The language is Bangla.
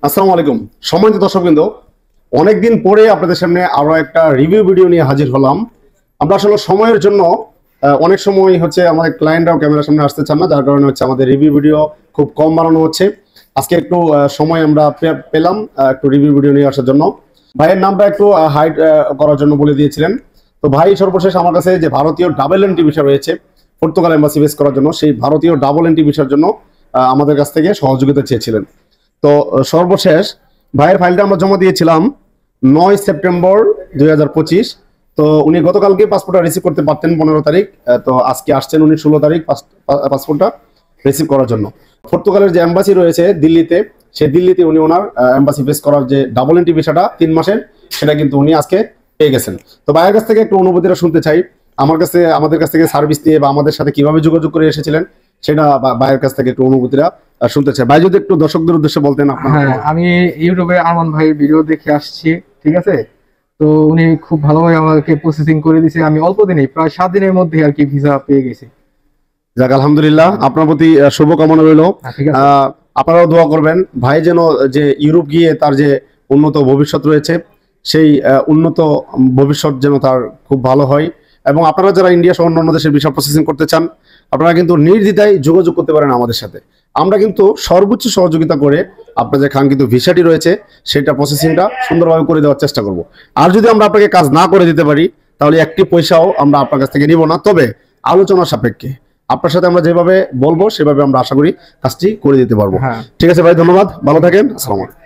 আসসালামু আলাইকুম সম্মানিত দর্শকবৃন্দ, অনেকদিন পরে আপনাদের সামনে আরো একটা রিভিউ ভিডিও নিয়ে হাজির হলাম। আমরা আসলে সময়ের জন্য অনেক সময় হচ্ছে আমাদের ক্লায়েন্টরাও ক্যামেরার সামনে আসতে চান না, যার কারণে হচ্ছে আমাদের রিভিউ ভিডিও খুব কম বানানো হচ্ছে। আজকে একটু সময় আমরা পেলাম একটু রিভিউ ভিডিও নিয়ে আসার জন্য। ভাইয়ের নামটা একটু হাইড করার জন্য বলে দিয়েছিলেন। তো ভাই সর্বশেষ আমার কাছে যে ভারতীয় ডাবল এন্ট্রি ভিসা রয়েছে পর্তুগাল এম্বাসি বেস করার জন্য, সেই ভারতীয় ডাবল এন্ট্রি ভিসার জন্য আমাদের কাছ থেকে সহযোগিতা চেয়েছিলেন। তো সর্বশেষ ভাইয়ের ফাইলটা আমরা জমা দিয়েছিলাম 9 সেপ্টেম্বর 2025। তো উনি গতকালকে পাসপোর্টটা রিসিভ করতে পারতেন 15 তারিখ। তো আজকে আসছেন উনি 16 তারিখ পাসপোর্টটা রিসিভ করার জন্য। পর্তুগালের যে এম্বাসি রয়েছে দিল্লিতে, সেই দিল্লিতে উনি ওনার এম্বাসি বেস করার যে ডাবল এন্ট্রি ভিসাটা 3 মাসের, সেটা কিন্তু উনি আজকে পেয়ে গেছেন। তো ভাইয়ের কাছ থেকে একটু অনুভূতিটা শুনতে চাই। আমাদের কাছ থেকে সার্ভিস নিয়ে বা আমাদের সাথে কিভাবে যোগাযোগ করে এসেছিলেন সেটা ভাইয়ের কাছ থেকে একটু অনুভূতিটা শুনতে চাই। ভাই যদি একটু দর্শকদের উদ্দেশ্যে বলতেন। হ্যাঁ, আমি ইউটিউবে আরমান ভাইয়ের ভিডিও দেখে আসছি, ঠিক আছে। তো উনি খুব ভালোভাবে আমাকে প্রসেসিং করে দিয়েছে। আমি অল্প দিনে প্রায় 7 দিনের মধ্যে আর কি ভিসা পেয়ে গেছি। যাক আলহামদুলিল্লাহ, আপনার প্রতি শুভকামনা রইল। ঠিক আছে। আপনারাও দোয়া করবেন ভাই যেন যে ইউরোপ গিয়ে তার যে উন্নত ভবিষ্যৎ রয়েছে, সেই উন্নত ভবিষ্যৎ যেন তার খুব ভালো হয়। এবং আপনারা যারা ইন্ডিয়া সহ অন্য দেশের ভিসা প্রসেসিং করতে চান, আপনারা কিন্তু নির্দ্বিধায় যোগাযোগ করতে পারেন আমাদের সাথে। আমরা কিন্তু সর্বোচ্চ সহযোগিতা করে আপনার যে কাঙ্ক্ষিত ভিসাটি রয়েছে সেটা প্রসেসিংটা সুন্দরভাবে করে দেওয়ার চেষ্টা করব। আর যদি আমরা আপনাকে কাজ না করে দিতে পারি, তাহলে একটি পয়সাও আমরা আপনার কাছ থেকে নিব না, তবে আলোচনা সাপেক্ষে আপনার সাথে আমরা যেভাবে বলবো সেভাবে আমরা আশা করি কাজটি করে দিতে পারবো। ঠিক আছে ভাই, ধন্যবাদ, ভালো থাকেন, আসসালামু আলাইকুম।